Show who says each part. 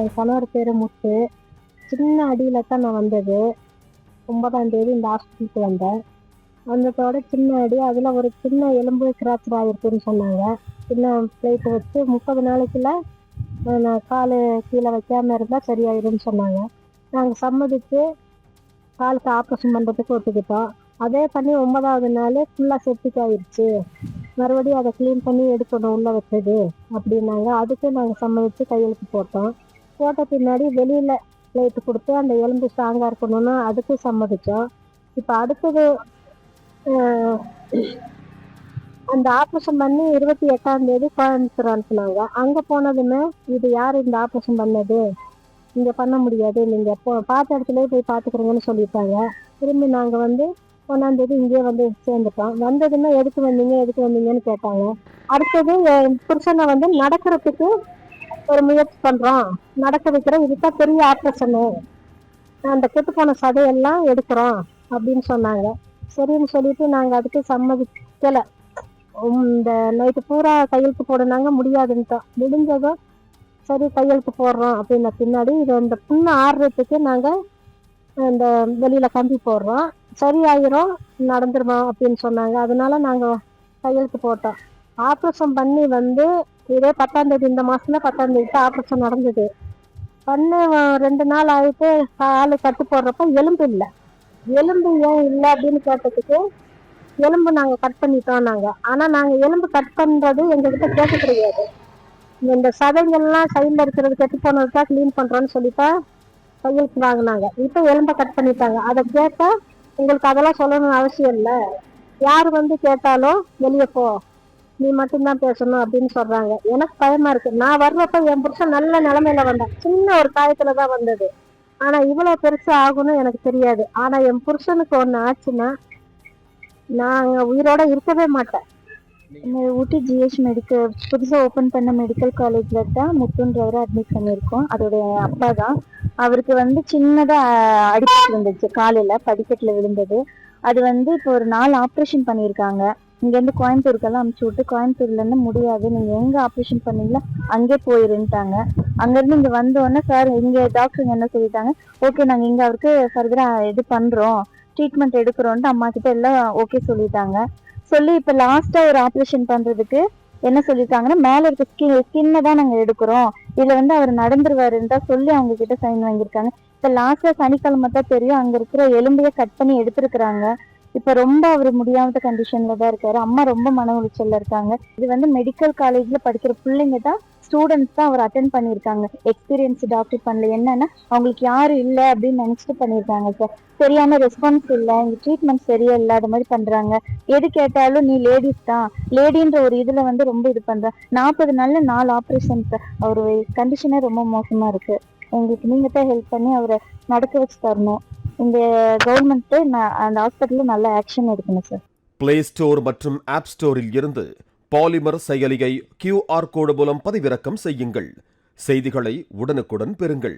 Speaker 1: என் கணவர் பேரு முத்து. சின்ன அடியில தான் நான் வந்தது. 9ஆம் தேதி இந்த ஹாஸ்பிட்டலுக்கு வந்தேன். வந்ததோட சின்ன அடி, அதுல ஒரு சின்ன எலும்பு ஃப்ராக்சர் ஆயிருக்குன்னு சொன்னாங்க. சின்ன பிளேட் வச்சு 30 நாளைக்குள்ள நான் காலு கீழே வைக்காம இருந்தா சரியாயிரும்னு சொன்னாங்க. நாங்க சம்மதிச்சு காலுக்கு ஆப்ரேஷன் பண்றதுக்கு ஒத்துக்கிட்டோம். அதே பண்ணி 9வது நாள் ஃபுல்லா செப்டிக் ஆயிருச்சு. மறுபடியும் அதை க்ளீன் பண்ணி எடுக்கணும் உள்ள வச்சது அப்படின்னாங்க. அதுக்கு நாங்கள் சம்மதிச்சு கையெழுத்து போட்டோம். போட்ட பின்னாடி வெளியில பிளேட்டு கொடுத்து அந்த எலும்பு ஸ்ட்ராங்கா இருக்கணும்னு அதுக்கு சம்மதிச்சோம். இப்போ அடுத்தது ஆஹ், அந்த ஆப்ரேஷன் பண்ணி 28ஆம் தேதி கோயம்புத்தூர் அனுப்புனாங்க. அங்க போனதுமே இது யார் இந்த ஆப்ரேஷன் பண்ணது, இங்க பண்ண முடியாது, நீங்க பார்த்த இடத்துலயே போய் பார்த்துக்கிறீங்கன்னு சொல்லிட்டாங்க. திரும்பி நாங்க வந்து 1ஆம் தேதி இங்கேயே வந்து சேர்ந்துட்டோம். வந்ததுமே எதுக்கு வந்தீங்கன்னு கேட்டாங்க. அடுத்தது என் புருஷனை வந்து நடக்கிறதுக்கு ஒரு முயற்சி பண்றோம், நடக்க வைக்கிறோம், இதுதான் பெரிய ஆப்ரேஷனு, அந்த கெட்டு போன சதையெல்லாம் எடுக்கிறோம் அப்படின்னு சொன்னாங்க. சரின்னு சொல்லிட்டு நாங்க அதுக்கு சம்மதிக்கல. இந்த நைட்டு பூரா கையெழுத்து போடுனாங்க, முடியாதுன்ட்டோம். முடிஞ்சதும் சரி கையெழுத்து போடுறோம் அப்படின்ன பின்னாடி இந்த புண்ணு ஆறுறதுக்கு நாங்க இந்த வெளியில கம்பி போடுறோம், சரியாயிரும், நடந்துருமா அப்படின்னு சொன்னாங்க. அதனால நாங்க கையெழுத்து போட்டோம். ஆப்ரேஷன் பண்ணி வந்து இதே 10ஆம் தேதி, இந்த மாசத்துல 10ஆம் தேதி ஆப்ரேஷன் நடந்தது. பண்ணு 2 நாள் ஆயிட்டு காலு கட்டு போடுறப்ப எலும்பு இல்லை. எலும்பு ஏன் இல்லை அப்படின்னு கேட்டதுக்கு எலும்பு நாங்க கட் பண்ணிட்டோம் நாங்க. ஆனா நாங்க எலும்பு கட் பண்றது எங்ககிட்ட கேட்க கிடையாது. இந்த சதைகள்லாம் சைட்ல இருக்கிறது கெட்டு போனதுதான் கிளீன் பண்றோம்னு சொல்லிட்டா கையெழுத்து வாங்கினாங்க. இப்ப எலும்பை கட் பண்ணிட்டாங்க. அதை கேட்டா உங்களுக்கு அதெல்லாம் சொல்லணும்னு அவசியம் இல்லை, யாரு வந்து கேட்டாலும் வெளியே போ, நீ மட்டும்தான் பேசணும் அப்படின்னு சொல்றாங்க. எனக்கு பயமா இருக்கு. நான் வர்றப்ப என் புருஷன் நல்ல நிலைமையில வந்தேன், சின்ன ஒரு காயத்துலதான் வந்தது. ஆனா இவ்வளவு பெருசா ஆகும்னு எனக்கு தெரியாது. ஆனா என் புருஷனுக்கு ஒண்ணு ஆச்சுன்னா நான் உயிரோட இருக்கவே மாட்டேன்.
Speaker 2: ஊட்டி ஜிஹெச் மெடிக்கல் புதுசாக ஓப்பன் பண்ண மெடிக்கல் காலேஜில் தான் முத்துன்றவரை அட்மிட் பண்ணியிருக்கோம். அதோடைய அப்பா தான். அவருக்கு வந்து சின்னதாக அடிபட்டு இருந்துச்சு, காலில் படிக்கட்டில் விழுந்தது. அது வந்து இப்போ ஒரு 4 ஆப்ரேஷன் பண்ணியிருக்காங்க. இங்கேருந்து கோயம்புத்தூருக்கெல்லாம் அமுச்சு விட்டு, கோயம்புத்தூர்லேருந்து முடியாது, நீங்கள் எங்கே ஆப்ரேஷன் பண்ணீங்களோ அங்கே போயிருந்துட்டாங்க. அங்கேருந்து இங்கே வந்தோடனே சார் இங்கே டாக்டருங்க என்ன சொல்லிட்டாங்க, ஓகே நாங்கள் இங்கே அவருக்கு ஃபர்தராக இது பண்ணுறோம், ட்ரீட்மெண்ட் எடுக்கிறோன்ட்டு அம்மா கிட்ட எல்லாம் ஓகே சொல்லிட்டாங்க. சொல்லி இப்ப லாஸ்டா ஒரு ஆப்ரேஷன் பண்றதுக்கு என்ன சொல்லிருக்காங்கன்னா, மேல இருக்க ஸ்கின்னை தான் நாங்க எடுக்கிறோம், இதுல வந்து அவர் நடந்துருவாருன்னு தான் சொல்லி அவங்க கிட்ட சைன் வாங்கியிருக்காங்க. இப்ப லாஸ்டா சனிக்கிழமை தான் தெரியும், அங்க இருக்கிற எலும்பைய கட் பண்ணி எடுத்திருக்கிறாங்க. இப்ப ரொம்ப அவர் முடியாத கண்டிஷன்ல தான் இருக்காரு. அம்மா ரொம்ப மன உளைச்சல்ல இருக்காங்க. இது வந்து மெடிக்கல் காலேஜ்ல படிக்கிற பிள்ளைங்க தான், ஸ்டூடெண்ட்ஸ் தான் அவர் அட்டென்ட் பண்ணியிருக்காங்க. எக்ஸ்பீரியன்ஸ் டாக்டர் பண்ணல. என்னன்னா அவங்களுக்கு யாரும் இல்லை அப்படின்னு நினைச்சிட்டு பண்ணியிருக்காங்க சார். சரியான ரெஸ்பான்ஸ் இல்லை, இங்க ட்ரீட்மெண்ட் சரியா இல்லாத மாதிரி பண்றாங்க. எது கேட்டாலும் நீ லேடிஸ் தான், லேடின்ற ஒரு இதுல வந்து ரொம்ப இது பண்ற. 40 நாள்ல 4 ஆப்ரேஷன் சார். அவரு கண்டிஷனே ரொம்ப மோசமா இருக்கு. எங்களுக்கு நீங்க தான் ஹெல்ப் பண்ணி அவரை நடக்க வச்சு தரணும். இந்த கவர்மெண்ட் அந்த ஹாஸ்பிட்டல்ல நல்ல ஆக்ஷன் எடுக்கணும் சார்.
Speaker 3: பிளே ஸ்டோர் மற்றும் ஆப் ஸ்டோரில் இருந்து பாலிமர் செயலியை QR கோடு மூலம் பதிவிறக்கம் செய்யுங்கள். செய்திகளை உடனுக்குடன் பெறுங்கள்.